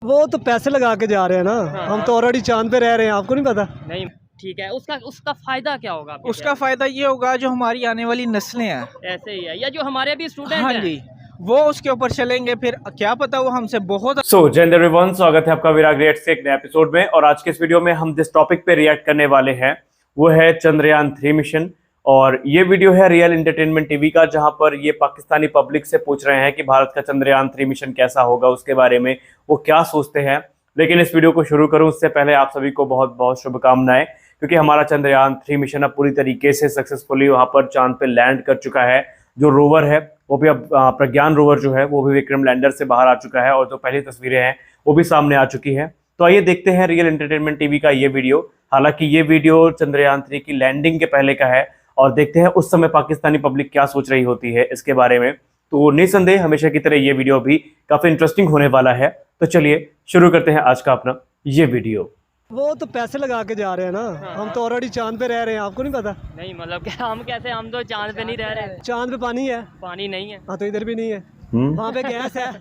वो तो पैसे लगा के जा रहे हैं ना। हाँ। हम तो ऑलरेडी चांद पे रह रहे हैं, आपको नहीं पता। नहीं ठीक है, उसका उसका फायदा क्या होगा आपके उसका फ़ायदा ये होगा जो हमारी आने वाली नस्लें हैं, ऐसे ही है, या जो हमारे अभी स्टूडेंट हाँ हैं। जी, वो उसके ऊपर चलेंगे, फिर क्या पता वो हमसे बहुत जय हिंद एवरीवन, स्वागत है आपका विराग रिएक्ट्स के एक नए एपिसोड में। और आज के इस वीडियो में हम जिस टॉपिक पे रिएक्ट करने वाले हैं वो है चंद्रयान 3 मिशन। और ये वीडियो है रियल एंटरटेनमेंट टीवी का, जहां पर ये पाकिस्तानी पब्लिक से पूछ रहे हैं कि भारत का चंद्रयान 3 मिशन कैसा होगा, उसके बारे में वो क्या सोचते हैं। लेकिन इस वीडियो को शुरू करूं उससे पहले आप सभी को बहुत बहुत शुभकामनाएं, क्योंकि हमारा चंद्रयान 3 मिशन अब पूरी तरीके से सक्सेसफुली वहां पर चांद पे लैंड कर चुका है। जो रोवर है वो भी अब प्रज्ञान रोवर जो है वो भी विक्रम लैंडर से बाहर आ चुका है, और जो पहली तस्वीरें हैं वो भी सामने आ चुकी हैं। तो आइए देखते हैं रियल एंटरटेनमेंट टीवी का ये वीडियो। हालांकि ये वीडियो चंद्रयान 3 की लैंडिंग के पहले का है, और देखते हैं उस समय पाकिस्तानी पब्लिक क्या सोच रही होती है इसके बारे में। तो निसंदेह हमेशा की तरह ये वीडियो भी काफी इंटरेस्टिंग होने वाला है। तो चलिए शुरू करते हैं आज का अपना ये वीडियो। वो तो पैसे लगा के जा रहे हैं ना। हाँ। हम तो ऑलरेडी चांद पे रह रहे हैं, आपको नहीं पता। नहीं मतलब क्या, हम कैसे, हम तो चांद पे नहीं रह रहे, चांद पे पानी है, पानी नहीं है। हाँ तो इधर भी नहीं है। वहाँ पे गैस है,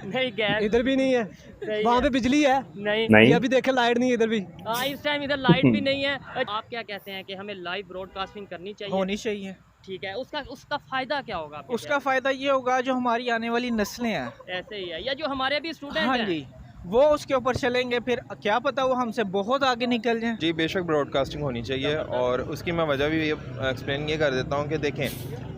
नहीं गैस, इधर भी नहीं है। सही वहाँ है। पे बिजली है, नहीं ये अभी देखे लाइट नहीं है इधर भी। हाँ, इस टाइम इधर लाइट भी नहीं है। आप क्या कहते हैं कि हमें लाइव ब्रॉडकास्टिंग करनी चाहिए? होनी चाहिए। ठीक है, उसका फायदा क्या होगा आपके उसका फ़ायदा ये होगा जो हमारी आने वाली नस्लें हैं, ख्याल? ऐसे ही है, या जो हमारे अभी स्टूडेंट हाँ हैं। जी, वो उसके ऊपर चलेंगे, फिर क्या पता वो हमसे बहुत आगे निकल जाएं। जी बेशक ब्रॉडकास्टिंग होनी चाहिए, और उसकी मैं वजह भी एक्सप्लेन ये कर देता हूँ कि देखें,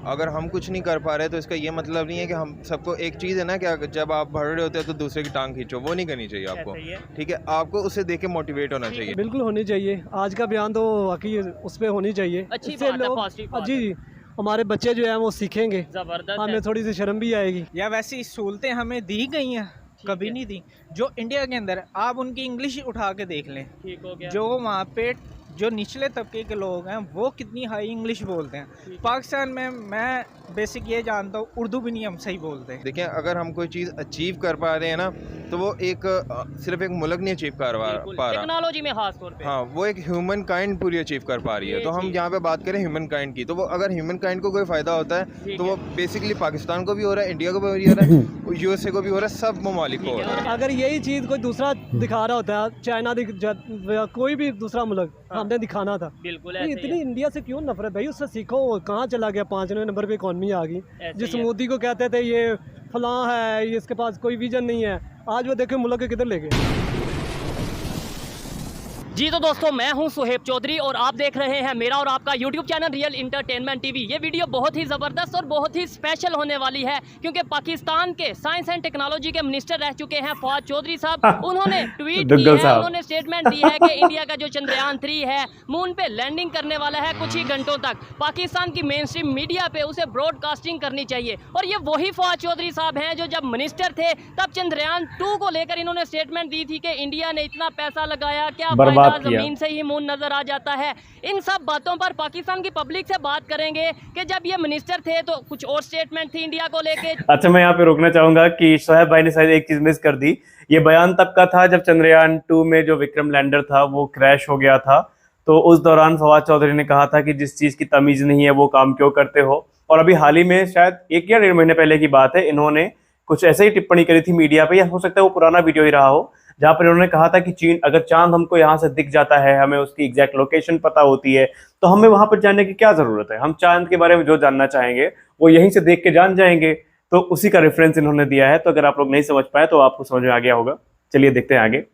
अगर हम कुछ नहीं कर पा रहे तो इसका ये मतलब नहीं है कि हम सबको, एक चीज़ है ना कि जब आप बढ़ रहे होते हैं तो दूसरे की टांग खींचो, वो नहीं करनी चाहिए आपको। ऐसे ही है। ठीक है, आपको उसे देख के मोटिवेट होना चाहिए। बिल्कुल होनी चाहिए। आज का बयान तो वाकई उस पर होनी चाहिए। अच्छी इससे बात है, लोग- पॉजिटिव बात जी जी, हमारे बच्चे जो हैं वो सीखेंगे, जबरदस्त हमें है। थोड़ी सी शर्म भी आएगी। या वैसी सहूलतें हमें दी गई हैं, कभी है। नहीं दी। जो इंडिया के अंदर, आप उनकी इंग्लिश उठा के देख लें, ठीक हो गया। जो वहाँ पे जो निचले तबके के लोग हैं वो कितनी हाई इंग्लिश बोलते हैं। पाकिस्तान में मैं बेसिक ये जानता हूँ, उर्दू भी नहीं हम सही बोलते। देखें, अगर हम कोई चीज़ अचीव कर पा रहे हैं ना, तो वो सिर्फ एक मुल्क नहीं अचीव कर पा रहा। टेक्नोलॉजी में खास तौर पे। हाँ, वो एक ह्यूमन काइंड पूरी अचीव कर पा रही है। तो हम यहाँ पे बात करें ह्यूमन काइंड की, तो वो अगर ह्यूमन काइंड को कोई फ़ायदा होता है तो वो बेसिकली पाकिस्तान को भी हो रहा है, इंडिया को भी हो रहा है, यूएसए को भी हो रहा है, सब ममालिक को हो रहा है। अगर यही चीज़ कोई दूसरा दिखा रहा होता है, चाइना या कोई भी दूसरा मुल्क, हमने दिखाना था। बिल्कुल तो ऐसे ही इतनी है। इंडिया से क्यों नफरत भाई? उससे सीखो। वो कहाँ चला गया? 5वें नंबर पे इकॉनमी आ गई। ऐसे जिस ही है। मोदी को कहते थे ये फलां है, ये इसके पास कोई विजन नहीं है, आज वो देखे मुल्क के किधर ले गए। जी तो दोस्तों, मैं हूं सुहेब चौधरी और आप देख रहे हैं मेरा और आपका YouTube channel real entertainment TV. ये वीडियो बहुत ही ज़बरदस्त और बहुत ही स्पेशल होने वाली है, क्योंकि पाकिस्तान के साइंस एंड टेक्नोलॉजी के मिनिस्टर रह चुके हैं फवाद चौधरी साहब। उन्होंने ट्वीट की है, उन्होंने स्टेटमेंट दी है कि इंडिया का जो चंद्रयान 3 है मून पे लैंडिंग करने वाला है कुछ ही घंटों तक। पाकिस्तान की मेन स्ट्रीम मीडिया पे उसे ब्रॉडकास्टिंग करनी चाहिए। और ये वही फवाद चौधरी साहब हैं जो जब मिनिस्टर थे तब चंद्रयान 2 को लेकर इन्होंने स्टेटमेंट दी थी कि इंडिया ने इतना पैसा लगाया, क्या जमीन से ही मून नजर आ जाता है। इन सब बातों पर पाकिस्तान की पब्लिक से बात करेंगे कि जब ये मिनिस्टर थे तो कुछ और स्टेटमेंट थी इंडिया को लेके। अच्छा, मैं यहाँ पे रोकना चाहूंगा कि शोहेब भाई ने शायद एक चीज मिस कर दी। ये बयान तब का था जब चंद्रयान 2 में जो विक्रम लैंडर था वो क्रैश हो गया था। तो उस दौरान फवाद चौधरी ने कहा था कि जिस चीज की तमीज नहीं है वो काम क्यों करते हो। और अभी हाल ही में, शायद 1 या 1.5 महीने पहले की बात है, इन्होंने कुछ ऐसे ही टिप्पणी करी थी मीडिया पे, या हो सकता है वो पुराना वीडियो ही रहा हो, जहां पर इन्होंने कहा था कि चीन, अगर चांद हमको यहाँ से दिख जाता है, हमें उसकी एग्जैक्ट लोकेशन पता होती है, तो हमें वहां पर जाने की क्या जरूरत है। हम चांद के बारे में जो जानना चाहेंगे वो यहीं से देख के जान जाएंगे। तो उसी का रेफरेंस इन्होंने दिया है। तो अगर आप लोग नहीं समझ पाए तो आपको समझ में आ गया होगा। चलिए देखते हैं आगे।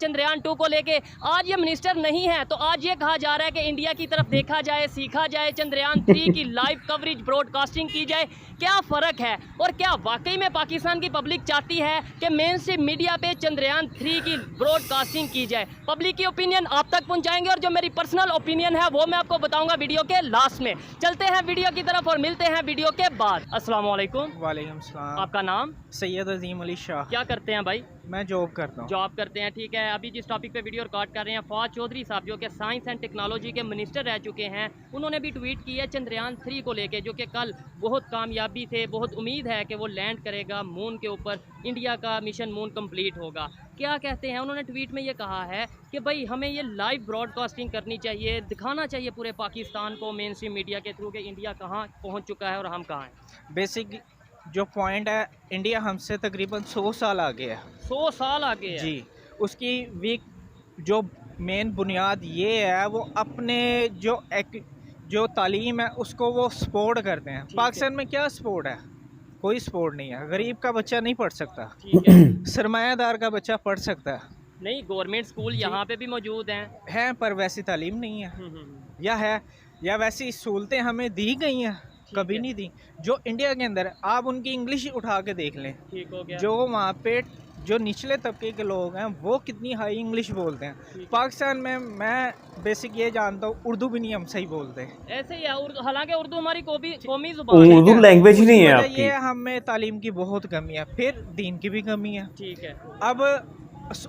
चंद्रयान 2 को लेके आज ये मिनिस्टर नहीं है, तो आज ये कहा जा रहा है कि इंडिया की तरफ देखा जाए, सीखा जाए, चंद्रयान 3 की लाइव कवरेज ब्रॉडकास्टिंग की जाए। क्या फ़र्क है, और क्या वाकई में पाकिस्तान की पब्लिक चाहती है कि मेन स्ट्रीम मीडिया पे चंद्रयान 3 की ब्रॉडकास्टिंग की जाए? पब्लिक की ओपिनियन आप तक पहुंचाएंगे, और जो मेरी पर्सनल ओपिनियन है वो मैं आपको बताऊंगा वीडियो के लास्ट में। चलते हैं वीडियो की तरफ और मिलते हैं वीडियो के बाद। अस्सलाम वालेकुम। वालेकुम सलाम। आपका नाम? सैयद अजीम अली शाह। क्या करते हैं भाई? मैं जॉब करता हूँ। जॉब करते हैं, ठीक है। अभी जिस टॉपिक पे वीडियो रिकॉर्ड कर रहे हैं, फवाद चौधरी साहब जो कि साइंस एंड टेक्नोलॉजी के मिनिस्टर रह चुके हैं, उन्होंने भी ट्वीट की है चंद्रयान 3 को लेके, जो कि कल बहुत कामयाबी से, बहुत उम्मीद है कि वो लैंड करेगा मून के ऊपर, इंडिया का मिशन मून कंप्लीट होगा। क्या कहते हैं उन्होंने ट्वीट में? ये कहा है कि भाई हमें ये लाइव ब्रॉडकास्टिंग करनी चाहिए, दिखाना चाहिए पूरे पाकिस्तान को मेन स्ट्रीम मीडिया के थ्रू कि इंडिया कहाँ पहुँच चुका है और हम कहाँ हैं। बेसिक जो पॉइंट है, इंडिया हमसे तकरीबन 100 साल आगे है 100 साल आगे है। जी। उसकी वीक जो मेन बुनियाद ये है, वो अपने जो तालीम है उसको वो सपोर्ट करते हैं। पाकिस्तान में क्या सपोर्ट है? कोई सपोर्ट नहीं है। गरीब का बच्चा नहीं पढ़ सकता, ठीक है। सरमायादार का बच्चा पढ़ सकता है, नहीं, गवर्नमेंट स्कूल यहाँ पे भी मौजूद हैं। पर वैसी तालीम नहीं है। हम्म। या है, या वैसी सहूलतें हमें दी गई हैं, कभी है। नहीं दी। जो इंडिया के अंदर, आप उनकी इंग्लिश उठा के देख लें, ठीक हो गया। जो वहाँ पे जो निचले तबके के लोग हैं वो कितनी हाई इंग्लिश बोलते हैं। पाकिस्तान में मैं बेसिक ये जानता हूँ, उर्दू भी नहीं हम सही बोलते। ऐसे ही है उर्दू, हालांकि उर्दू हमारी कौमी जुबान है। उर्दू लैंग्वेज ही नहीं है उसकी वजह आपकी। ये है, हमें तालीम की बहुत कमी है, फिर दीन की भी कमी है। ठीक है। अब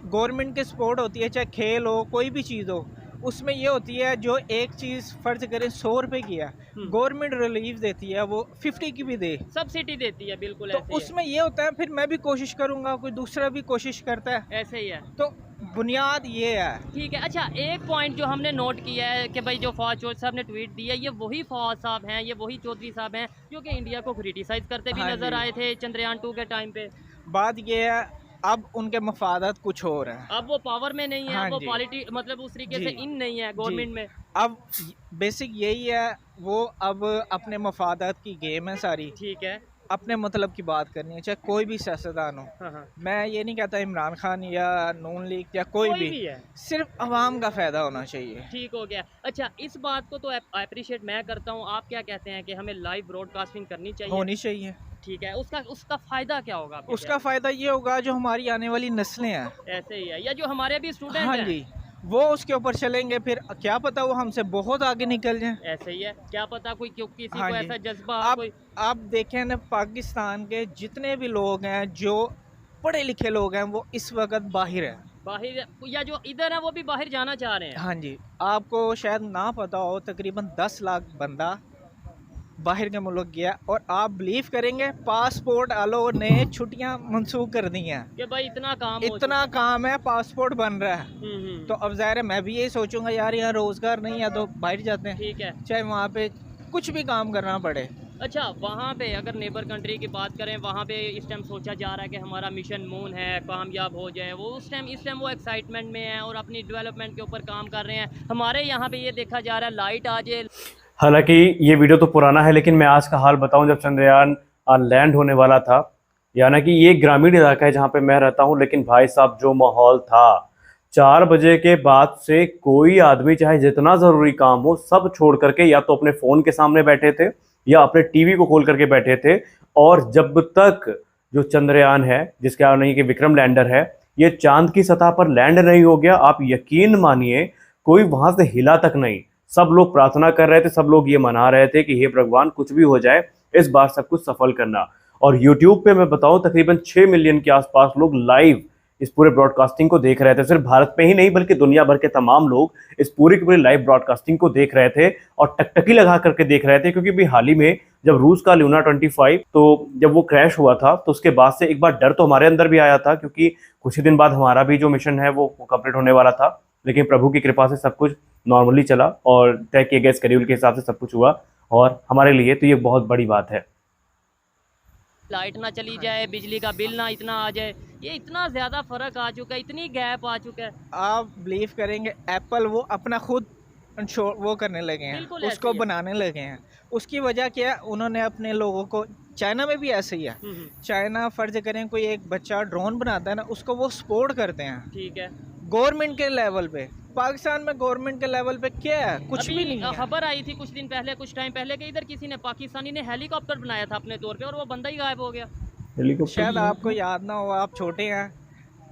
गवर्नमेंट की सपोर्ट होती है, चाहे खेल हो, कोई भी चीज़ हो, उसमें ये होती है जो एक चीज़ फ़र्ज करें 100 रुपये की है, गवर्नमेंट रिलीफ देती है, वो 50 की भी दे, सब्सिडी देती है, बिल्कुल तो ऐसे ही उसमें ये होता है फिर मैं भी कोशिश करूँगा, कोई दूसरा भी कोशिश करता है, है। ऐसे ही है। तो बुनियाद ये है। ठीक है। अच्छा, एक पॉइंट जो हमने नोट किया है कि भाई जो फवाद चौधरी साहब ने ट्वीट दिया, ये वही फवाद साहब हैं, ये वही चौधरी साहब हैं जो कि इंडिया को क्रिटिसाइज करते भी हाँ नजर जी। आए थे चंद्रयान 2 के टाइम पे। बात ये है, अब उनके मफादात कुछ और हैं। अब वो पावर में नहीं है, हाँ वो जी। पॉलिटी मतलब उस तरीके जी। से इन नहीं है गवर्नमेंट में। अब बेसिक यही है, वो अब अपने मफादात की गेम है सारी, ठीक है। अपने मतलब की बात करनी है, चाहे कोई भी सियासतदान हो। हाँ हाँ। मैं ये नहीं कहता इमरान खान या नून लीग या कोई भी, है। सिर्फ आवाम का फ़ायदा होना चाहिए। ठीक हो गया। अच्छा, इस बात को तो अप्रिशिएट मैं करता हूँ। आप क्या कहते हैं कि हमें लाइव ब्रॉडकास्टिंग करनी चाहिए? होनी चाहिए। ठीक है। उसका फ़ायदा क्या होगा आपके उसका फ़ायदा ये होगा, जो हमारी आने वाली नस्लें हैं, ऐसे ही है, या जो हमारे अभी स्टूडेंट हाँ हैं, जी, वो उसके ऊपर चलेंगे, फिर क्या पता वो हमसे बहुत आगे निकल जाएं। ऐसे ही है। क्या पता कोई किसी हाँ को जी। ऐसा जज्बा आप कोई। आप देखें ना, पाकिस्तान के जितने भी लोग हैं, जो पढ़े लिखे लोग हैं, वो इस वक्त बाहर हैं। बाहर, या जो इधर है वो भी बाहर जाना चाह रहे हैं। हाँ जी, आपको शायद ना पता हो, तकरीबन 10 लाख बंदा बाहर के मुल्क गया, और आप बिलीव करेंगे पासपोर्ट वालों ने छुट्टियां मंसूख कर दी हैं। कि भाई इतना काम हो इतना काम है, पासपोर्ट बन रहा है, हम्म। तो अब ज़ाहिर है मैं भी यही सोचूंगा, यार यहाँ रोज़गार नहीं है तो बाहर जाते हैं, ठीक है। चाहे वहाँ पे कुछ भी काम करना पड़े। अच्छा, वहाँ पे अगर नेबर कंट्री की बात करें, वहाँ पे इस टाइम सोचा जा रहा है कि हमारा मिशन मून है, कामयाब हो जाए वो। इस टाइम वो एक्साइटमेंट में है और अपनी डेवलपमेंट के ऊपर काम कर रहे हैं। हमारे यहाँ पे ये देखा जा रहा है लाइट आ जाए। हालांकि ये वीडियो तो पुराना है, लेकिन मैं आज का हाल बताऊं, जब चंद्रयान लैंड होने वाला था, यानी कि ये ग्रामीण इलाका है जहां पे मैं रहता हूं, लेकिन भाई साहब जो माहौल था, 4 बजे के बाद से कोई आदमी चाहे जितना ज़रूरी काम हो सब छोड़ करके या तो अपने फ़ोन के सामने बैठे थे या अपने टीवी को खोल करके बैठे थे। और जब तक जो चंद्रयान है, जिसके कारण नहीं कि विक्रम लैंडर है, ये चांद की सतह पर लैंड नहीं हो गया, आप यकीन मानिए कोई वहां से हिला तक नहीं। सब लोग प्रार्थना कर रहे थे, सब लोग ये मना रहे थे कि हे भगवान कुछ भी हो जाए, इस बार सब कुछ सफल करना। और YouTube पे मैं बताऊं, तकरीबन 6 मिलियन के आसपास लोग लाइव इस पूरे ब्रॉडकास्टिंग को देख रहे थे। सिर्फ भारत में ही नहीं बल्कि दुनिया भर के तमाम लोग इस पूरी की पूरी लाइव ब्रॉडकास्टिंग को देख रहे थे और टकटकी लगा करके देख रहे थे। क्योंकि भी हाल ही में जब रूस का लूना 25 तो जब वो क्रैश हुआ था, तो उसके बाद से एक बार डर तो हमारे अंदर भी आया था, क्योंकि कुछ ही दिन बाद हमारा भी जो मिशन है वो कंप्लीट होने वाला था। लेकिन प्रभु की कृपा से सब कुछ नॉर्मली चला और तय किए गए शेड्यूल के हिसाब से सब कुछ हुआ, और हमारे लिए तो ये बहुत बड़ी बात है। लाइट ना चली जाए, बिजली का बिल ना इतना आ जाए, ये इतना ज़्यादा फ़र्क आ चुका है, इतनी गैप आ चुका है। आप बिलीव करेंगे, एप्पल वो अपना खुद वो करने लगे हैं, बिल्कुल ऐसे उसको ही है। बनाने लगे हैं। उसकी वजह क्या है, उन्होंने अपने लोगों को, चाइना में भी ऐसे ही है। चाइना फर्ज करें कोई एक बच्चा ड्रोन बनाता है ना, उसको वो सपोर्ट करते हैं ठीक है। गवर्नमेंट के लेवल पे। पाकिस्तान में गवर्नमेंट के लेवल पे क्या है? कुछ भी नहीं है। खबर आई थी कुछ दिन पहले, कुछ टाइम पहले, कि इधर किसी ने, पाकिस्तानी ने हेलीकॉप्टर बनाया था अपने तौर पे और वो बंदा ही गायब हो गया। शायद आपको याद ना हो, आप छोटे हैं,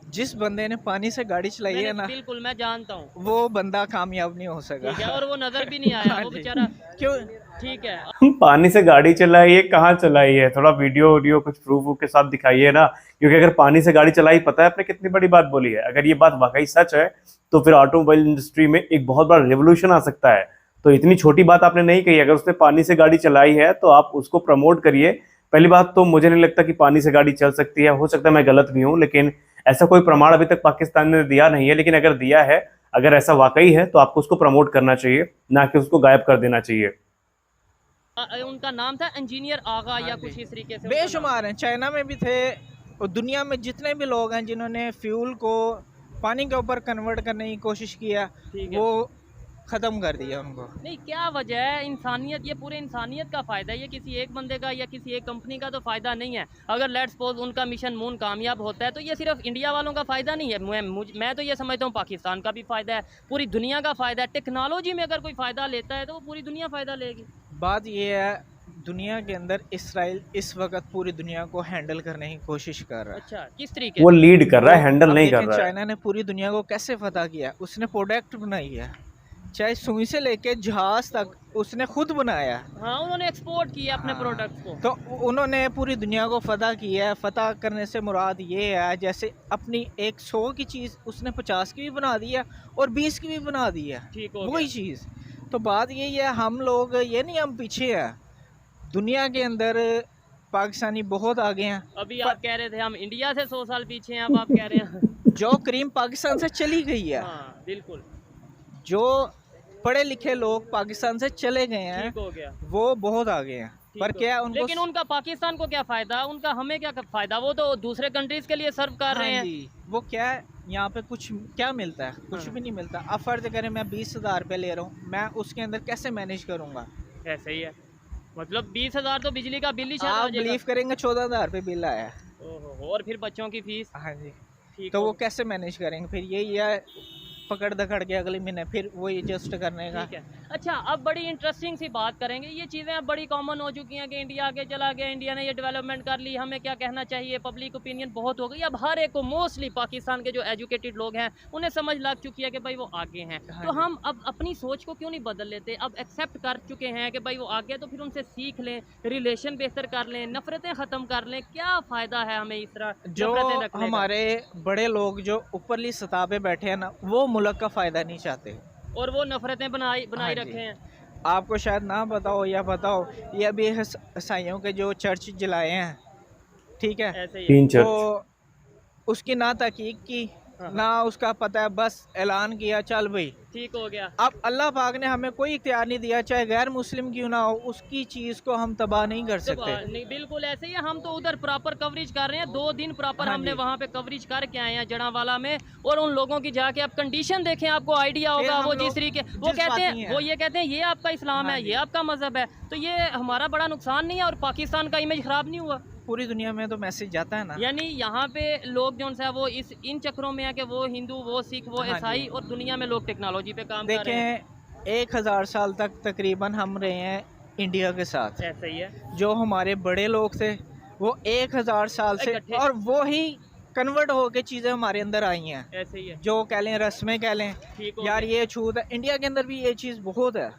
जिस बंदे ने पानी से गाड़ी चलाई है ना, बिल्कुल मैं जानता हूँ, वो बंदा कामयाब नहीं हो सका। ठीक है, और वो नजर भी नहीं आया हाँ वो जी। बेचारा। क्यों? ठीक है। पानी से गाड़ी चलाई है, कहाँ चलाई है? थोड़ा वीडियो कुछ प्रूफ के साथ दिखाइए ना, क्योंकि अगर पानी से गाड़ी चलाई, पता है आपने कितनी बड़ी बात बोली है। अगर ये बात वाकई सच है तो फिर ऑटोमोबाइल इंडस्ट्री में एक बहुत बड़ा रेवोल्यूशन आ सकता है। तो इतनी छोटी बात आपने नहीं कही। अगर उसने पानी से गाड़ी चलाई है तो आप उसको प्रमोट करिए। पहली बात तो मुझे नहीं लगता कि पानी से गाड़ी चल सकती है, हो सकता है मैं गलत भी हूँ, लेकिन ऐसा कोई प्रमाण अभी तक पाकिस्तान ने दिया नहीं है। लेकिन अगर दिया है, अगर ऐसा वाकई है, तो आपको उसको प्रमोट करना चाहिए, ना कि उसको गायब कर देना चाहिए। उनका नाम था इंजीनियर आगा या हाँ कुछ जी। इस तरीके से उनका बेशुमार हैं, चाइना में भी थे और दुनिया में जितने भी लोग हैं जिन्होंने फ्यूल को पानी के ऊपर कन्वर्ट करने की कोशिश किया, ठीक है। वो ख़त्म कर दिया उनको। नाम। नहीं, क्या वजह है? इंसानियत, ये पूरे इंसानियत का फ़ायदा है, ये किसी एक बंदे का या किसी एक कंपनी का तो फ़ायदा नहीं है। अगर लेट्स सपोज उनका मिशन मून कामयाब होता है तो ये सिर्फ इंडिया वालों का फ़ायदा नहीं है। मैं तो ये समझता हूँ पाकिस्तान का भी फ़ायदा है, पूरी दुनिया का फ़ायदा है। टेक्नोलॉजी में अगर कोई फ़ायदा लेता है तो वो पूरी दुनिया फ़ायदा लेगी। बात ये है, दुनिया के अंदर इसराइल इस वक्त पूरी दुनिया को हैंडल करने की कोशिश कर रहा है। अच्छा, किस तरीके वो से? लीड कर रहा है, हैंडल अब नहीं कर देखें, रहा है। चाइना ने पूरी दुनिया को कैसे फतह किया। उसने प्रोडक्ट बनाई है, चाहे सुई से लेके जहाज तक उसने खुद बनाया। हाँ, उन्होंने एक्सपोर्ट किया अपने हाँ। प्रोडक्ट्स को। तो उन्होंने पूरी दुनिया को फतह किया है। फतह करने से मुराद ये है, जैसे अपनी 100 की चीज़ उसने 50 की भी बना दी है और 20 की भी बना दी है, ठीक हो वही गया। चीज़। तो बात यही है, हम लोग ये नहीं हम पीछे हैं, दुनिया के अंदर पाकिस्तानी बहुत आगे हैं। अभी आप कह रहे थे हम इंडिया से 100 साल पीछे हैं, अब आप कह रहे हैं जो क्रीम पाकिस्तान से चली गई है, हाँ बिल्कुल जो पढ़े लिखे लोग पाकिस्तान से चले गए हैं, ठीक हो गया। वो बहुत आगे हैं। ठीक पर हो- क्या उनको लेकिन उनका पाकिस्तान को क्या फायदा, उनका हमें क्या फायदा? वो तो दूसरे कंट्रीज के लिए सर्व कर रहे हाँ हैं। जी, वो क्या है, यहाँ पे कुछ क्या मिलता है? कुछ हाँ। भी नहीं मिलता। अब फर्ज करें मैं 20,000 रुपये ले रहा हूँ, मैं उसके अंदर कैसे मैनेज करूँगा? ऐसे ही है, मतलब 20,000 तो बिजली का बिल ही शायद आ आप जाएगा। बिलीव करेंगे 14,000 रुपये बिल आया है। ओहो, और फिर बच्चों की फीस। हाँ जी, ठीक तो हो वो कैसे मैनेज करेंगे? फिर यही है, पकड़ दकड़ के अगले महीने फिर वही एडजस्ट करने का। ठीक है। अच्छा, अब बड़ी इंटरेस्टिंग सी बात करेंगे। ये चीज़ें अब बड़ी कॉमन हो चुकी हैं कि इंडिया आगे चला गया, इंडिया ने ये डेवलपमेंट कर ली, हमें क्या कहना चाहिए, पब्लिक ओपिनियन बहुत हो गई। अब हर एक को, मोस्टली पाकिस्तान के जो एजुकेटेड लोग हैं उन्हें समझ लग चुकी है कि भाई वो आगे हैं। हाँ तो जी। हम अब अपनी सोच को क्यों नहीं बदल लेते? अब एक्सेप्ट कर चुके हैं कि भाई वो आगे, तो फिर उनसे सीख लें, रिलेशन बेहतर कर लें, नफरतें ख़त्म कर लें। क्या फ़ायदा है हमें इस तरह जो नफरतें रखने का? हमारे बड़े लोग जो ऊपरली सतह पे बैठे हैं ना, वो मुल्क का फ़ायदा नहीं चाहते। और वो नफरतें बनाई हाँ जी। रखे हैं। आपको शायद ना पता हो या पता हो, ये अभी ईसाइयों के जो चर्च जलाए हैं, ठीक है, ऐसे ही है। 3 चर्च। तो उसकी ना तहकीक की, हाँ। ना उसका पता है, बस ऐलान किया चल भाई। ठीक हो गया। अब अल्लाह पाक ने हमें कोई इख्तियार नहीं दिया, चाहे गैर मुस्लिम क्यों ना हो, उसकी चीज़ को हम तबाह नहीं कर तो सकते। नहीं, बिल्कुल ऐसे ही है। हम तो उधर प्रॉपर कवरेज कर रहे हैं, 2 दिन प्रॉपर हाँ हमने जी। वहाँ पे कवरेज करके आए हैं जड़ावाला में। और उन लोगों की जाके आप कंडीशन देखें, आपको आइडिया फिर होगा। हम वो लोग जिस तरीके वो कहते जज्बाती हैं, हैं। वो ये कहते हैं ये आपका इस्लाम हाँ है, जी। ये आपका मजहब है, तो ये हमारा बड़ा नुकसान नहीं है और पाकिस्तान का इमेज खराब नहीं हुआ। पूरी दुनिया में तो मैसेज जाता है ना। यानी यहाँ पे लोग जो है वो इन चक्रों में है कि वो हिंदू, वो सिख, वो हाँ जी। ईसाई, और दुनिया में लोग टेक्नोलॉजी पे काम कर रहे हैं। देखें, 1000 साल तक तकरीबन हम रहे हैं इंडिया के साथ। ऐसा ही है। जो हमारे बड़े लोग थे वो 1000 साल से, इकट्ठे। और वो ही कन्वर्ट होके चीज़ें हमारे अंदर आई हैं। ऐसे ही है। जो कह लें रस्में कह लें, ठीक हो यार गया। ये छूत है। इंडिया के अंदर भी ये चीज़ बहुत है।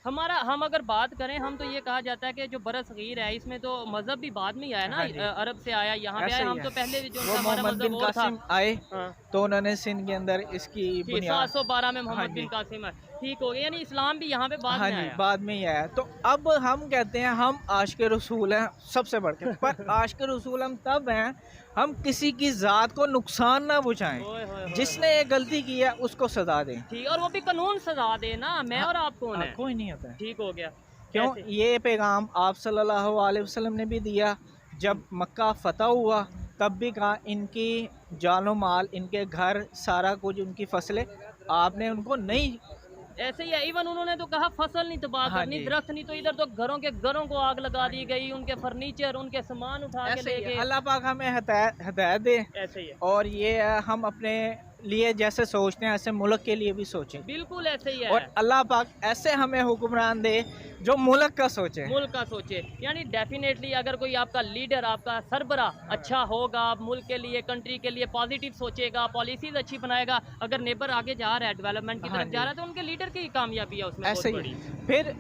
हम अगर बात करें, हम तो ये कहा जाता है कि जो बरसगीर है इसमें तो मज़हब भी बाद में ही आया ना। हाँ जी। अरब से आया, यहाँ पे ऐसा आया। ही हम है। तो पहले भी जो वो हमारा मोहम्मद मज़हब बिन और था। कासिम आए हाँ। तो उन्होंने सिंध के अंदर इसकी ठीक, बुनियाद। 712 में हाँ मोहम्मद जी। बिन कासिम है। ठीक हो गया, यानी इस्लाम भी यहाँ पे बाद हाँ में जी, आया। बाद में ही आया। तो अब हम कहते हैं हम आशिक रसूल हैं सबसे बढ़ के, पर आशिक रसूल हम तब हैं हम किसी की ज़ात को नुकसान ना पहुँचाएं। ओए होए होए। जिसने ये गलती की है उसको सजा दें। ठीक, और वो भी कानून सजा दे ना, मैं हाँ, और आप कौन है? कोई नहीं होता है। ठीक हो गया। क्यों? कैसे? ये पैगाम आप सल्लल्लाहु अलैहि वसल्लम ने भी दिया। जब मक्का फतह हुआ तब भी कहा इनकी जानो माल, इनके घर, सारा कुछ, उनकी फसलें आपने उनको नहीं। ऐसे ही है। इवन उन्होंने तो कहा फसल नहीं तबाह हाँ करनी, जी। दरख्त नहीं, तो इधर तो घरों को आग लगा दी गई, उनके फर्नीचर, उनके सामान उठा के ऐसे ले ही है। गए। अल्लाह पाक हमें हिदायत दे। ऐसे ही है, और ये है, हम अपने लिए जैसे सोचते हैं ऐसे मुल्क के लिए भी सोचें। बिल्कुल ऐसे ही है। और अल्लाह पाक ऐसे हमें हुक्मरान दे जो मुल्क का सोचे। मुल्क का सोचे। यानी डेफिनेटली अगर कोई आपका लीडर, आपका सरबरा अच्छा होगा, मुल्क के लिए, कंट्री के लिए पॉजिटिव सोचेगा, पॉलिसीज अच्छी बनाएगा, अगर नेबर आगे जा रहा है, डेवलपमेंट की हाँ तरफ जी। जा रहा है, तो उनके लीडर की ही कामयाबी है उसमें ऐसे बहुत ही बड़ी। फिर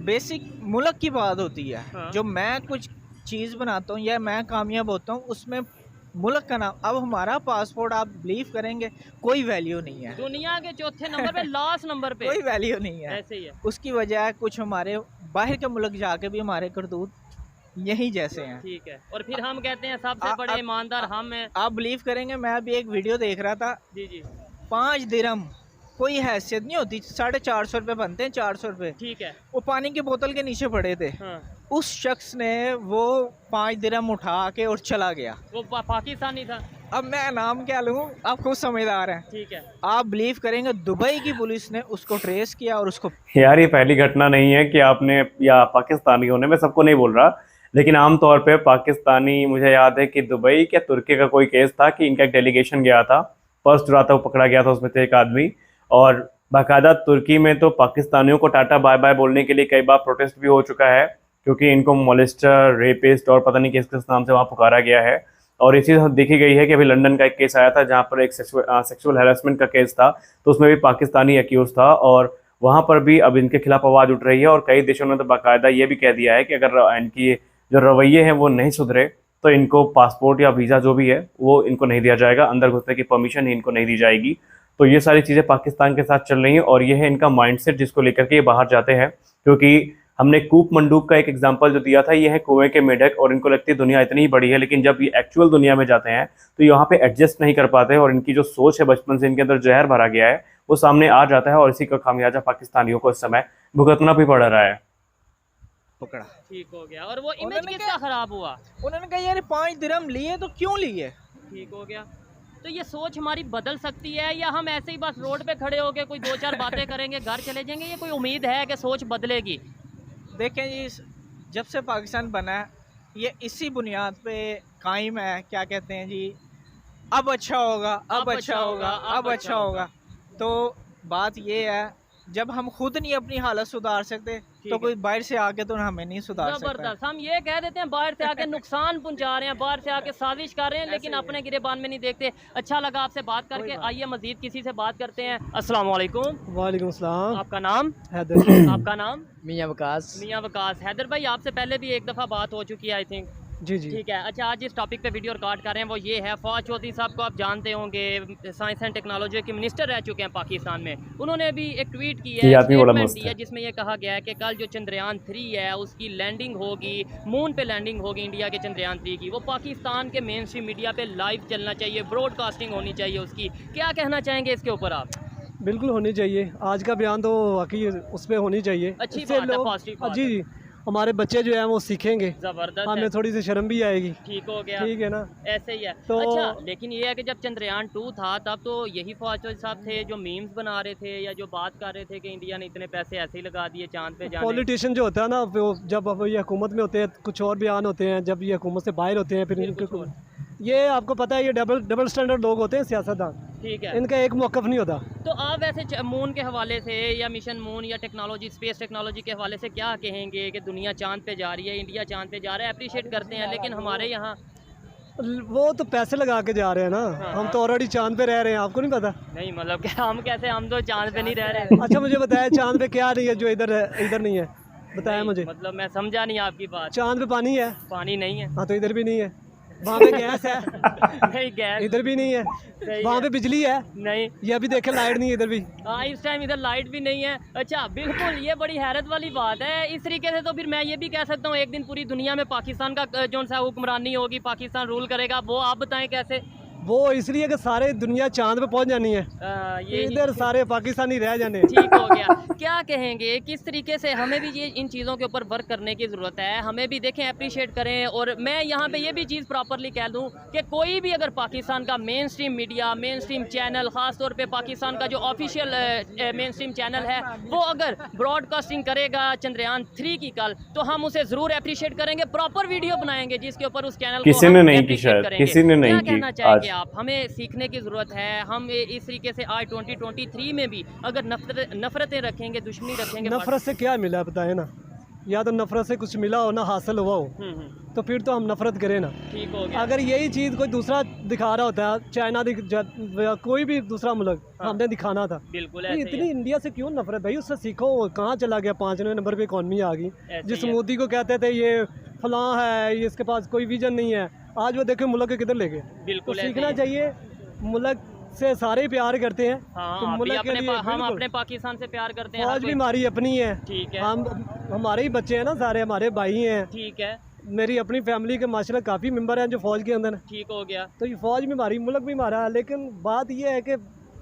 बेसिक मुल्क की बात होती है। हाँ। जो मैं कुछ चीज़ बनाता हूँ या मैं कामयाब होता हूँ उसमें मुल्क का नाम। अब हमारा पासपोर्ट आप बिलीव करेंगे कोई वैल्यू नहीं है। दुनिया के चौथे नंबर पे, लास्ट नंबर पे। कोई वैल्यू नहीं है। ऐसे ही है। उसकी वजह है कुछ हमारे बाहर के मुल्क जाके भी हमारे करतूत यही जैसे हैं। ठीक है। और फिर हम कहते हैं सबसे बड़े ईमानदार हम हैं। आप बिलीव करेंगे, मैं अभी एक वीडियो देख रहा था, जी जी। 5 दिरहम कोई हैसियत नहीं होती। 450 रुपये बनते हैं, 400 रुपये। ठीक है। वो पानी की बोतल के नीचे पड़े थे। हाँ। उस शख्स ने वो 5 दिरहम उठा के और चला गया। वो पाकिस्तानी था। अब मैं नाम क्या लूँ, आप खुद समझदार हैं। ठीक है। आप बिलीव करेंगे दुबई की पुलिस ने उसको ट्रेस किया और उसको यार ये पहली घटना नहीं है कि आपने, या पाकिस्तानी होने में सबको नहीं बोल रहा, लेकिन आमतौर पे पाकिस्तानी, मुझे याद है कि दुबई क्या तुर्की का कोई केस था कि इनका एक डेलीगेशन गया था, पर्स चुराता हुआ पकड़ा गया था, उसमें से एक आदमी, और बाकायदा तुर्की में तो पाकिस्तानियों को टाटा बाय बाय बोलने के लिए कई बार प्रोटेस्ट भी हो चुका है, क्योंकि इनको मोलेस्टर, रेपिस्ट और पता नहीं किस किस नाम से वहाँ पुकारा गया है। और इसी चीज़ देखी गई है कि अभी लंदन का एक केस आया था जहाँ पर एक सेक्सुअल हैरेसमेंट का केस था, तो उसमें भी पाकिस्तानी एक्यूज था, और वहाँ पर भी अब इनके खिलाफ आवाज़ उठ रही है। और कई देशों ने तो बाकायदा ये भी कह दिया है कि अगर इनकी जो रवैये हैं वो नहीं सुधरे तो इनको पासपोर्ट या वीज़ा जो भी है वो इनको नहीं दिया जाएगा, अंदर घुसने की परमिशन ही इनको नहीं दी जाएगी। तो ये सारी चीज़ें पाकिस्तान के साथ चल रही हैं, और ये है इनका माइंडसेट जिसको लेकर के ये बाहर जाते हैं। क्योंकि हमने कूक मंडूक का एक एग्जांपल जो दिया था, ये है कुएं के मेढक, और इनको लगती है दुनिया इतनी ही बड़ी है, लेकिन जब ये एक्चुअल दुनिया में जाते हैं तो यहाँ पे एडजस्ट नहीं कर पाते, और इनकी जो सोच है बचपन से इनके अंदर जहर भरा गया है वो सामने आ जाता है, और इसी का खामियाजा पाकिस्तानियों को इस समय भुगतना भी पड़ रहा है। पकड़ा। ठीक हो गया। और वो इमेज उन्होंने किसका खराब हुआ? उन्होंने कहा यार 5 दिरहम लिए तो क्यों लिए। ठीक हो गया। तो ये सोच हमारी बदल सकती है, या हम ऐसे ही बस रोड पे खड़े होके कोई 2-4 बातें करेंगे, घर चले जाएंगे? ये कोई उम्मीद है कि सोच बदलेगी? देखें जी, जब से पाकिस्तान बना है ये इसी बुनियाद पे कायम है, क्या कहते हैं जी, अब अच्छा होगा, अब अच्छा होगा, अब अच्छा होगा। तो बात ये है, जब हम खुद नहीं अपनी हालत सुधार सकते तो कोई बाहर से आके तो हमें नहीं सुधार सकता। जबरदस्त। हम ये कह देते हैं बाहर से आके नुकसान पहुंचा रहे हैं, बाहर से आके साजिश कर रहे हैं, लेकिन अपने गिरेबान में नहीं देखते। अच्छा लगा आपसे बात करके। आइए मजीद किसी से बात करते हैं। अस्सलाम वालेकुम। वालेकुम अस्सलाम। आपका नाम? हैदर। आपका नाम? मियाँ वकास। मियाँ वकास। हैदर भाई, आपसे पहले भी एक दफ़ा बात हो चुकी है आई थिंक। जी जी। ठीक है। अच्छा, आज इस टॉपिक पे वीडियो रिकॉर्ड कर रहे हैं, वो ये है, फवाद चौधरी साहब को आप जानते होंगे, साइंस एंड टेक्नोलॉजी के मिनिस्टर रह चुके हैं पाकिस्तान में। उन्होंने अभी एक ट्वीट की है, स्टेटमेंट दी है, जिसमें ये कहा गया है कि कल जो चंद्रयान 3 है उसकी लैंडिंग होगी, मून पे लैंडिंग होगी इंडिया के चंद्रयान 3 की। वो पाकिस्तान के मेन स्ट्रीम मीडिया पे लाइव चलना चाहिए, ब्रॉडकास्टिंग होनी चाहिए उसकी। क्या कहना चाहेंगे इसके ऊपर आप? बिल्कुल होनी चाहिए। आज का बयान तो वाकई उस पर होनी चाहिए। अच्छी इससे बात है, लोग- पॉजिटिव बात जी जी, हमारे बच्चे जो हैं वो सीखेंगे, जबरदस्त हमें है। थोड़ी सी शर्म भी आएगी। ठीक हो गया। ठीक है ना। ऐसे ही है। तो- अच्छा, लेकिन ये है कि जब चंद्रयान 2 था तब तो यही फवाद चौधरी साहब थे जो मीम्स बना रहे थे या जो बात कर रहे थे कि इंडिया ने इतने पैसे ऐसे ही लगा दिए चांद पे जाने। पॉलिटिशियन जो होता है ना, वो जब अब ये हुकूमत में होते हैं कुछ और बयान होते हैं, जब ये हुकूमत से बाहर होते हैं फिर फिर कुछ और। ये आपको पता है, ये डबल स्टैंडर्ड लोग होते हैं सियासतदान, ठीक है। इनका एक मौक़िफ़ नहीं होता। तो आप वैसे मून के हवाले से या मिशन मून या टेक्नोलॉजी, स्पेस टेक्नोलॉजी के हवाले से क्या कहेंगे कि दुनिया चांद पे जा रही है, इंडिया चांद पे जा रहा है, अप्रिशिएट करते हैं, लेकिन हमारे यहाँ वो तो पैसे लगा के जा रहे हैं ना, हम तो ऑलरेडी चांद पे रह रहे हैं, आपको नहीं पता? नहीं, मतलब कि हम कैसे, हम तो चांद पे नहीं रह रहे। अच्छा मुझे बताया चांद पे क्या नहीं है जो इधर है, इधर नहीं है, बताया नहीं, मुझे। मतलब मैं समझा नहीं आपकी बात। चांद पे पानी है? पानी नहीं है। हाँ तो इधर भी नहीं है। वहाँ पे गैस है? नहीं, गैस इधर भी नहीं है। सही वहाँ है। पे बिजली है? नहीं। ये अभी देखे लाइट नहीं है इधर भी। हाँ, इस टाइम इधर लाइट भी नहीं है। अच्छा, बिल्कुल, ये बड़ी हैरत वाली बात है। इस तरीके से तो फिर मैं ये भी कह सकता हूँ एक दिन पूरी दुनिया में पाकिस्तान का जो सा हुक्मरानी होगी, पाकिस्तान रूल करेगा। वो आप बताएं कैसे? वो इसलिए कि सारे दुनिया चांद पे पहुंच जानी है, ये इधर सारे पाकिस्तानी रह जाने। ठीक हो गया। क्या कहेंगे, किस तरीके से हमें भी ये इन चीज़ों के ऊपर वर्क करने की ज़रूरत है, हमें भी देखें, अप्रिशिएट करें। और मैं यहाँ पे ये भी चीज़ प्रॉपरली कह दूँ कि कोई भी अगर पाकिस्तान का main stream media, main stream channel, ख़ास तौर पे पाकिस्तान का जो ऑफिशियल मेन स्ट्रीम चैनल है, वो अगर ब्रॉडकास्टिंग करेगा चंद्रयान 3 की कल, तो हम उसे ज़रूर अप्रिशिएट करेंगे, प्रॉपर वीडियो बनाएंगे जिसके ऊपर उस चैनल किसी ने नहीं की, शायद किसी ने नहीं की। क्या कहना चाहेंगे आप? हमें सीखने की ज़रूरत है। हम इस तरीके से आज 2023 में भी अगर नफरतें रखेंगे, दुश्मनी रखेंगे। नफरत से क्या मिला बताए ना, या तो नफरत से कुछ मिला हो ना, हासिल हुआ हो, तो फिर तो हम नफरत करें ना। ठीक हो गया। अगर यही चीज़ कोई दूसरा दिखा रहा होता है, चाइना या कोई भी दूसरा मुल्क, हमने दिखाना था। बिल्कुल तो ऐसे ही इतनी है। इंडिया से क्यों नफरत भाई, उससे सीखो। कहाँ चला गया? 5वें नंबर पे इकॉनमी आ गई। ऐसे जिस ही है। मोदी को कहते थे ये फलां है, ये इसके पास कोई विजन नहीं है, आज वो देखो मुल्क के किधर ले गए। तो बिल्कुल ऐसे सीखना ही है। चाहिए। मुल्क से सारे प्यार करते हैं, हाँ, तो आप भी मुल्क के अपने लिए हम बिल्कुल। अपने पाकिस्तान से प्यार करते हैं। हर फौज भी कोई। हमारी अपनी है, ठीक है। हमारे ही बच्चे हैं ना, सारे हमारे भाई हैं। ठीक है। मेरी अपनी फैमिली के माशाल्लाह काफ़ी मेंबर हैं जो फ़ौज के अंदर हैं। ठीक हो गया। तो ये फ़ौज भी हमारी, मुल्क भी हमारा है। लेकिन बात ये है कि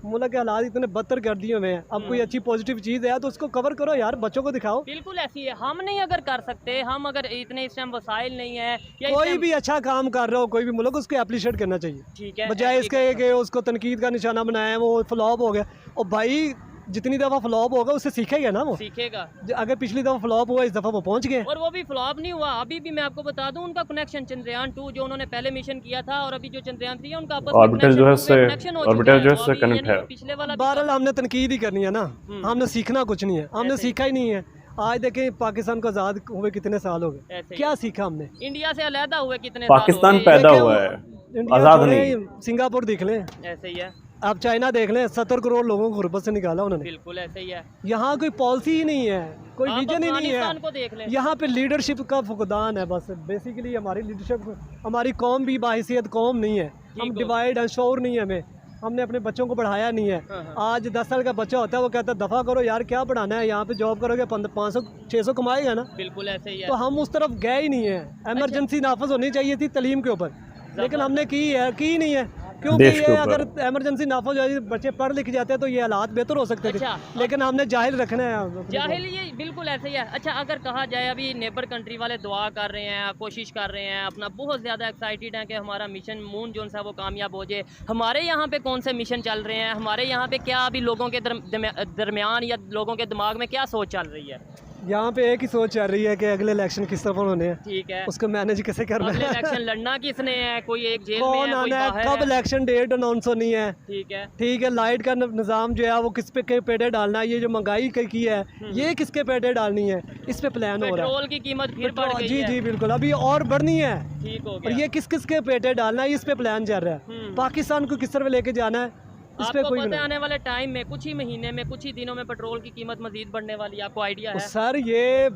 मुल्क के हालात इतने बदतर कर दिए हुए हैं। अब कोई अच्छी पॉजिटिव चीज़ है तो उसको कवर करो यार, बच्चों को दिखाओ। बिल्कुल ऐसी है, हम नहीं अगर कर सकते, हम अगर इतने इस टाइम वसाइल नहीं है या इस कोई टाइम- भी अच्छा काम कर रहा हो कोई भी मुल्क, उसको अप्रिशिएट करना चाहिए, ठीक है, बजाय ऐसे ही इसके कर कि उसको तनकीद का निशाना बनाया, वो फ्लॉप हो गया। और भाई जितनी दफ़ा फ्लॉप होगा उससे सीखेगा ना वो। सीखेगा। अगर पिछली दफ़ा फ्लॉप हुआ, इस दफ़ा वो पहुंच गए। और वो भी फ्लॉप नहीं हुआ, अभी भी मैं आपको बता दूं उनका कनेक्शन चंद्रयान 2 जो उन्होंने पहले मिशन किया था और अभी जो चंद्रयान 3 है उनका आपस में ऑर्बिटल जो है connection हो चुका ऑर्बिटल जो है तो उससे अभी कनेक्ट यानी है। वो पिछले वाला भी बहरहाल हमने तनकीद ही करनी है ना, हमने सीखना कुछ नहीं है, हमने ऐसे ही। सीखा ही नहीं है। आज देखें पाकिस्तान को आज़ाद हुए कितने साल हो गए, ऐसे ही। क्या सीखा हमने? इंडिया से अलहदा हुए कितने पाकिस्तान साल हो गए, पैदा देखें हुआ वो है, इंडिया आज़ाद छोड़े, नहीं। सिंगापुर देख लें, ऐसे ही है, अब चाइना देख लें, 70 करोड़ लोगों को गुर्बत से निकाला उन्होंने। बिल्कुल ऐसे ही है। यहाँ कोई पॉलिसी ही नहीं है, कोई आप विजन ही नहीं अफगानिस्तान है। को देख लें, यहाँ पे लीडरशिप का फुकदान है बस। बेसिकली हमारी लीडरशिप, हमारी कौम भी बाहिसियत कौम नहीं है। हम हो। डिवाइड एंड शोर नहीं है हमें, हमने अपने बच्चों को पढ़ाया नहीं है। हाँ, आज 10 साल का बच्चा होता है वो कहता है दफ़ा करो यार, क्या पढ़ाना है, यहाँ पे जॉब करोगे 500-600 कमाएगा ना। बिल्कुल ऐसे ही है। तो हम उस तरफ गए ही नहीं है। एमरजेंसी नाफज होनी चाहिए थी तलीम के ऊपर, लेकिन हमने की ही नहीं है। क्योंकि देश के ये ऊपर। अगर एमरजेंसी नाफज हो जाए, बच्चे पढ़ लिख जाते हैं तो ये हालात बेहतर हो सकते थे। अच्छा, लेकिन हमने जाहिल रखना है अपने को। जाहिल ये बिल्कुल ऐसे ही है। अच्छा, अगर कहा जाए अभी नेबर कंट्री वाले दुआ कर रहे हैं, कोशिश कर रहे हैं, अपना बहुत ज़्यादा एक्साइटेड हैं कि हमारा मिशन मून जो सा वो कामयाब हो जाए। हमारे यहाँ पे कौन से मिशन चल रहे हैं, हमारे यहाँ पे क्या अभी लोगों के दरमियान या लोगों के दिमाग में क्या सोच चल रही है? यहाँ पे एक ही सोच चल रही है कि अगले इलेक्शन किस तरफ होने हैं, ठीक है, उसको मैनेज कैसे करना अगले है। इलेक्शन लड़ना किसने है, कोई एक जेल में कौन है, कोई आना है, बाहर कब है। इलेक्शन डेट अनाउंस होनी है, ठीक है, ठीक है। लाइट का निज़ाम जो है वो किस पे के पेड़े डालना है, ये जो महंगाई की है ये किसके पेड़े डालनी है, इस पे प्लान हो रहा है। पेट्रोल की कीमत फिर बढ़ गई जी है। जी बिल्कुल, अभी और बढ़नी है। ठीक हो और गया। ये किस किस के पेटे डालना है, इस पे प्लान चल रहा है। पाकिस्तान को किस तरफ लेके जाना है, इस पे आपको कोई पता है नहीं। आने वाले टाइम में कुछ ही महीने में, कुछ ही दिनों में पेट्रोल की कीमत मजीद बढ़ने वाली है, आपको आइडिया है? सर ये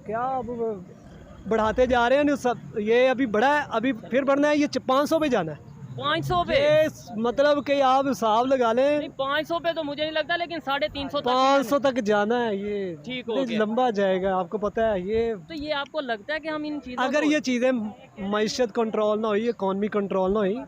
क्या अब बढ़ाते जा रहे हैं ना सब, ये अभी बढ़ा है, अभी फिर बढ़ना है, ये 500 पे जाना है। 500 पे? ये मतलब कि आप हिसाब लगा लें, नहीं 500 पे तो मुझे नहीं लगता, लेकिन 350 तक 500 तक जाना है। ये ठीक हो ये गया। लंबा जाएगा, आपको पता है। ये तो ये आपको लगता है कि हम इन चीज़ों अगर को- ये चीज़ें मईशत कंट्रोल ना हुई, इकॉनमी कंट्रोल ना हुई,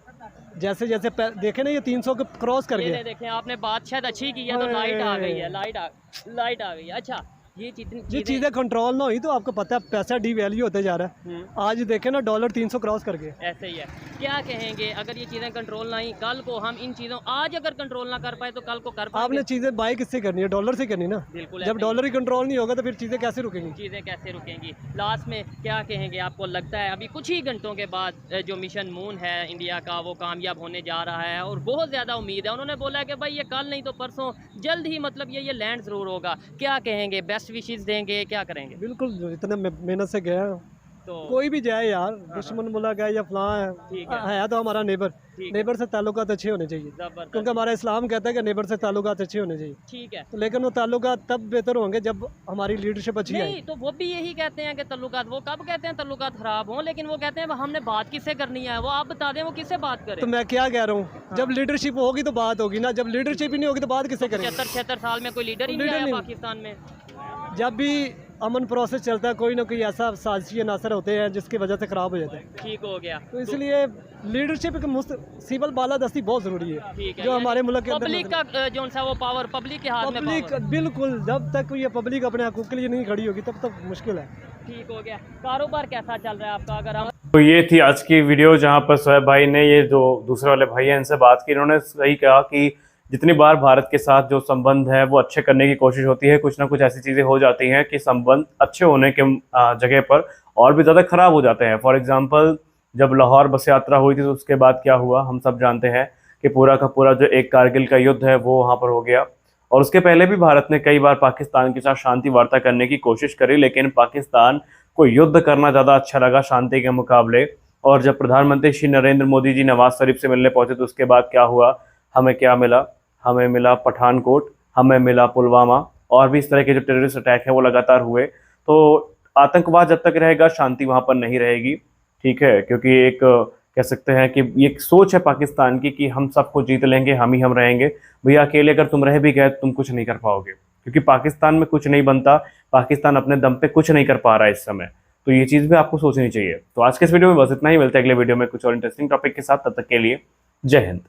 जैसे जैसे देखे ना ये 300 को क्रॉस कर ये गया। ले देखें, आपने बात शायद अच्छी की है तो लाइट आ गई है, लाइट आ गई है। अच्छा, ये जितनी ये चीज़ें कंट्रोल ना हुई तो आपको पता है पैसा डी वैल्यू होते जा रहा है। आज देखें ना डॉलर 300 क्रॉस कर गए। ऐसे ही है। क्या कहेंगे अगर ये चीज़ें कंट्रोल ना हुई, कल को हम इन चीज़ों, आज अगर कंट्रोल ना कर पाए तो कल को कर पाएंगे? आपने चीज़ें बाई किससे करनी है, डॉलर से करनी ना। बिल्कुल जब ऐसे ही। डॉलर ही कंट्रोल नहीं होगा तो फिर चीज़ें कैसे रुकेंगी। चीज़ें कैसे रुकेंगी? लास्ट में क्या कहेंगे? आपको लगता है अभी कुछ ही घंटों के बाद जो मिशन मून है इंडिया का वो कामयाब होने जा रहा है और बहुत ज़्यादा उम्मीद है। उन्होंने बोला है कि भाई ये कल नहीं तो परसों जल्द ही, मतलब ये लैंड ज़रूर होगा। क्या कहेंगे? बेस्ट विशेज़ देंगे, क्या करेंगे? बिल्कुल, इतने मेहनत से गया, तो कोई भी जाए यार, दुश्मन मुल्क है या फलां ठीक है तो हमारा नेबर, ठीक है। नेबर से ताल्लुकात अच्छे होने चाहिए, ज़बरदस्त, क्योंकि हमारा इस्लाम कहता है कि नेबर से ताल्लुकात अच्छे होने चाहिए। ठीक है। तो लेकिन वो ताल्लुकात तब बेहतर होंगे जब हमारी लीडरशिप अच्छी नहीं है। तो वो भी यही कहते हैं कि तल्लुकात, वो कब कहते हैं तल्लुकात खराब हों, लेकिन वो कहते हैं हमने बात किससे करनी है, वो आप बता दें वो किससे बात करें। तो मैं क्या कह रहा हूँ, जब लीडरशिप होगी तो बात होगी ना, जब लीडरशिप ही नहीं होगी तो बात किससे करेंगे। 76 साल में कोई लीडर ही नहीं लीडर आया नहीं। पाकिस्तान में। जब भी अमन प्रोसेस चलता है कोई ना कोई ऐसा साजिशी अनासर होते हैं जिसकी वजह से ख़राब हो जाता है। ठीक हो गया। तो इसलिए लीडरशिप की सिविल बालादस्ती बहुत ज़रूरी है, ठीक है, जो हमारे मुल्क के पब्लिक अंदर का जो सा वो पावर पब्लिक के हाथ में पब्लिक, power। बिल्कुल जब तक ये पब्लिक अपने हकूक़ के लिए नहीं खड़ी होगी तब तक मुश्किल है। ठीक हो गया। कारोबार कैसा चल रहा है आपका? अगर हम तो ये थी आज की वीडियो जहां पर सोहेब भाई ने, ये जो दूसरे वाले भाई हैं इनसे बात की, इन्होंने सही कहा कि जितनी बार भारत के साथ जो संबंध है वो अच्छे करने की कोशिश होती है, कुछ ना कुछ ऐसी चीज़ें हो जाती हैं कि संबंध अच्छे होने के जगह पर और भी ज़्यादा ख़राब हो जाते हैं। फॉर एग्जांपल जब लाहौर बस यात्रा हुई थी तो उसके बाद क्या हुआ हम सब जानते हैं कि पूरा का पूरा जो एक कारगिल का युद्ध है वो वहाँ पर हो गया। और उसके पहले भी भारत ने कई बार पाकिस्तान के साथ शांति वार्ता करने की कोशिश करी, लेकिन पाकिस्तान को युद्ध करना ज़्यादा अच्छा लगा शांति के मुकाबले। और जब प्रधानमंत्री श्री नरेंद्र मोदी जी नवाज शरीफ से मिलने पहुंचे तो उसके बाद क्या हुआ, हमें क्या मिला, हमें मिला पठानकोट, हमें मिला पुलवामा, और भी इस तरह के जो टेररिस्ट अटैक है वो लगातार हुए। तो आतंकवाद जब तक रहेगा शांति वहाँ पर नहीं रहेगी, ठीक है, क्योंकि एक कह सकते हैं कि ये एक सोच है पाकिस्तान की कि हम सबको जीत लेंगे, हम ही हम रहेंगे। भैया अकेले अगर तुम रह भी गए तुम कुछ नहीं कर पाओगे, क्योंकि पाकिस्तान में कुछ नहीं बनता, पाकिस्तान अपने दम पे कुछ नहीं कर पा रहा है इस समय। तो ये चीज़ भी आपको सोचनी चाहिए। तो आज के इस वीडियो में बस इतना ही, मिलते हैं अगले वीडियो में कुछ और इंटरेस्टिंग टॉपिक के साथ। तब तक के लिए जय हिंद।